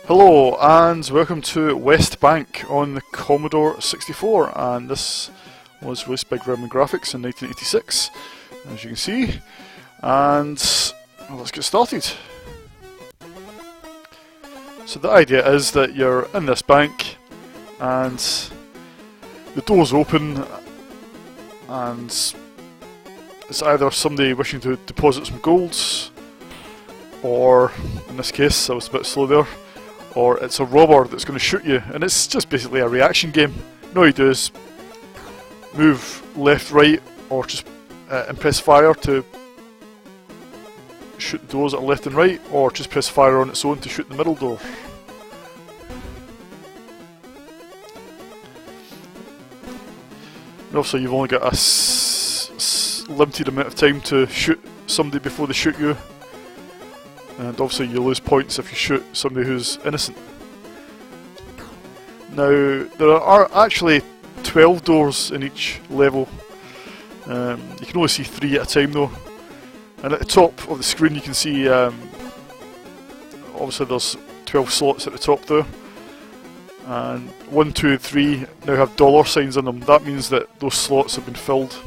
Hello and welcome to West Bank on the Commodore 64, and this was released by Gremlin Graphics in 1986, as you can see, and well, let's get started. So the idea is that you're in this bank and the door's open and it's either somebody wishing to deposit some golds, or in this case I was a bit slow there, or it's a robber that's going to shoot you, and it's just basically a reaction game. All you do is move left, right, or just and press fire to shoot the doors that are left and right, or just press fire on its own to shoot the middle door. And also you've only got a limited amount of time to shoot somebody before they shoot you. And obviously you lose points if you shoot somebody who's innocent. Now, there are actually 12 doors in each level. You can only see 3 at a time though. And at the top of the screen you can see, obviously there's 12 slots at the top there. And 1, 2, 3 now have dollar signs on them. That means that those slots have been filled.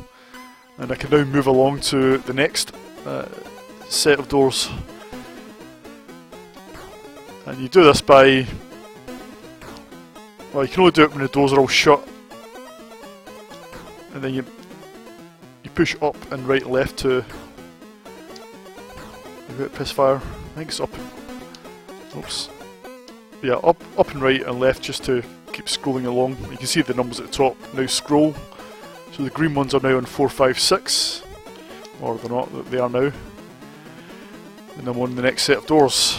And I can now move along to the next set of doors. And you do this by, well, you can only do it when the doors are all shut, and then you push up and right and left to press fire. I think it's up. Oops. Yeah, up and right and left just to keep scrolling along. You can see the numbers at the top now scroll. So the green ones are now on 4, 5, 6, or they're not. They are now. And I'm on the next set of doors.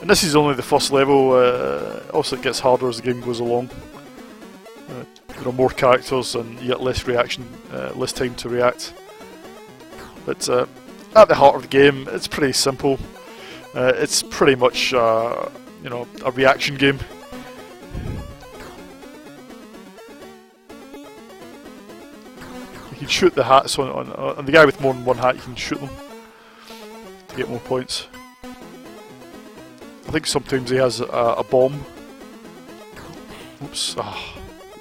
And this is only the first level. Also it gets harder as the game goes along. There are more characters and you get less reaction, less time to react. But at the heart of the game, it's pretty simple. It's pretty much a reaction game. You can shoot the hats on the guy with more than one hat. You can shoot them to get more points. I think sometimes he has a bomb. Oops,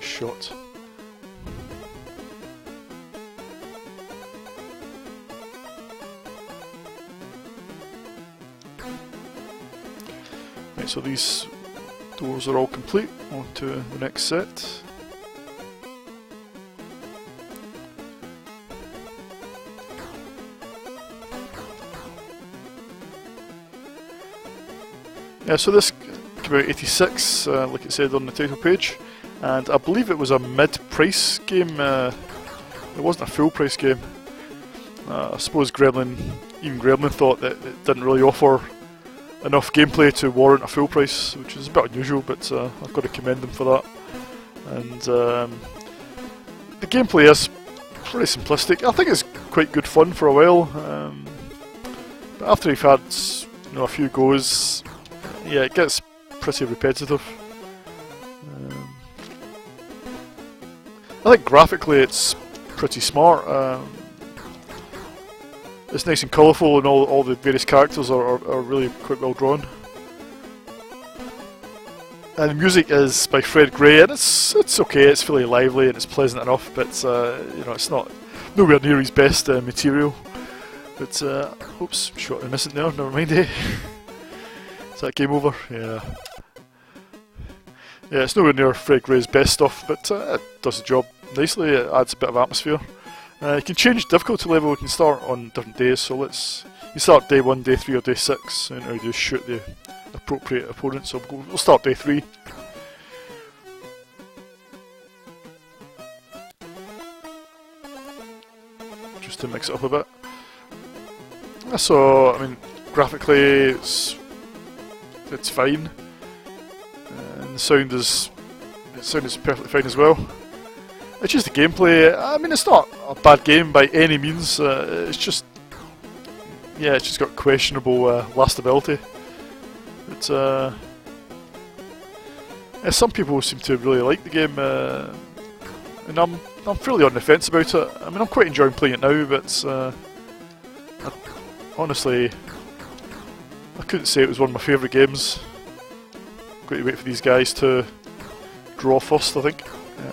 shot. Right, so these doors are all complete. On to the next set. Yeah, so this came out in '86, like it said on the title page, and I believe it was a mid-price game. It wasn't a full-price game. I suppose even Gremlin thought that it didn't really offer enough gameplay to warrant a full price, which is a bit unusual, but I've got to commend them for that. And the gameplay is pretty simplistic. I think it's quite good fun for a while, but after you've had a few goes, yeah, it gets pretty repetitive. I think graphically it's pretty smart. It's nice and colourful, and all the various characters are really quite well drawn. And the music is by Fred Gray, and it's okay. It's fairly lively and it's pleasant enough, but it's not nowhere near his best material. But oops, shot innocent there. Never mind. Is that game over? Yeah. Yeah, it's nowhere near Fred Gray's best stuff, but it does the job nicely. It adds a bit of atmosphere. You can change difficulty level. You can start on different days. So you start day 1, day 3, or day 6, and you just shoot the appropriate opponent. So we'll start day 3. Just to mix it up a bit. So I mean, graphically it's fine, and the sound is perfectly fine as well. It's just the gameplay. I mean, it's not a bad game by any means. It's just got questionable lastability. But some people seem to really like the game, and I'm fairly on the fence about it. I mean, I'm quite enjoying playing it now, but honestly, I couldn't say it was one of my favourite games. got to wait for these guys to draw first, I think. Yeah.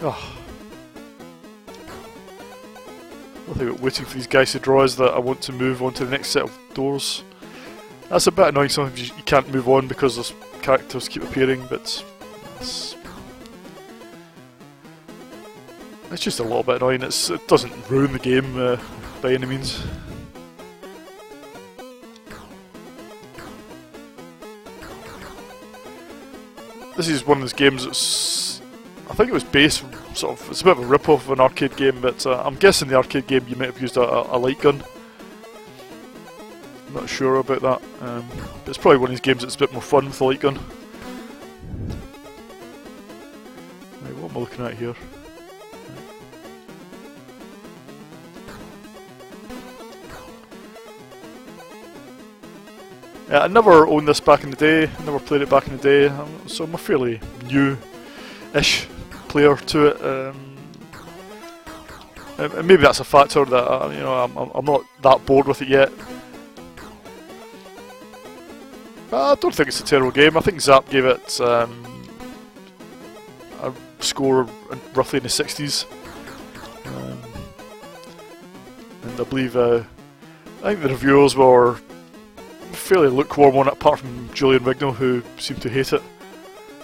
Oh. The thing about waiting for these guys to draw is that I want to move on to the next set of doors. That's a bit annoying, sometimes you can't move on because those characters keep appearing, but it's just a little bit annoying. It doesn't ruin the game by any means. This is one of those games that's, I think it was based sort of, it's a bit of a rip-off of an arcade game, but I'm guessing the arcade game you might have used a light gun. I'm not sure about that, but it's probably one of these games that's a bit more fun with a light gun. Right, what am I looking at here? Yeah, I never owned this back in the day, I never played it back in the day, so I'm a fairly new-ish player to it. And maybe that's a factor that you know, I'm not that bored with it yet. I don't think it's a terrible game. I think Zap gave it a score roughly in the 60s, and I believe I think the reviewers were fairly lukewarm on it, apart from Julian Wignall, who seemed to hate it.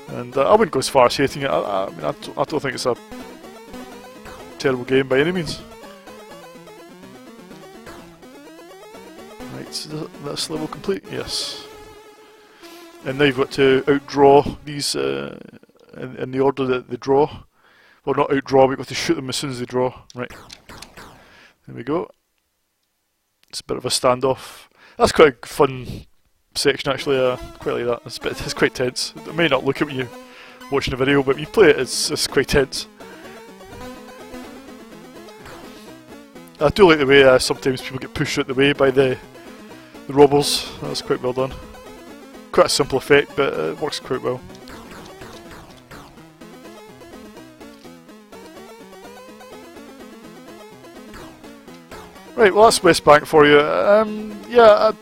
And I wouldn't go as far as hating it. I mean, I don't think it's a terrible game by any means. Right, so that's level complete, yes. And now you've got to outdraw these in the order that they draw. Well, not outdraw, but you've got to shoot them as soon as they draw. Right, there we go. It's a bit of a standoff. That's quite a fun section actually, quite like that. It's quite tense. It may not look it when you're watching a video, but when you play it, it's quite tense. I do like the way sometimes people get pushed out the way by the robbers. That's quite well done. Quite a simple effect, but it works quite well. Right, well that's West Bank for you. Yeah,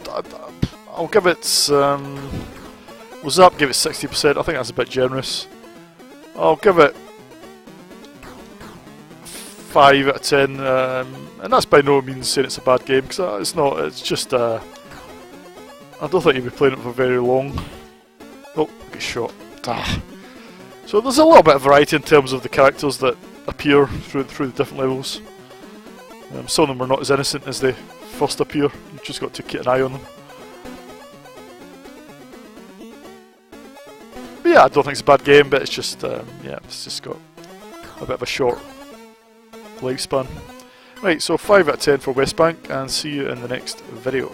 I'll give it, well Zap gave it 60%, I think that's a bit generous. I'll give it 5 out of 10, and that's by no means saying it's a bad game, because it's not, it's just, I don't think you'll be playing it for very long. Oh, I get shot. Ah. So there's a little bit of variety in terms of the characters that appear through the different levels. Some of them are not as innocent as they first appear, you've just got to keep an eye on them. But yeah, I don't think it's a bad game, but it's just, yeah, it's just got a bit of a short lifespan. Right, so 5 out of 10 for West Bank, and see you in the next video.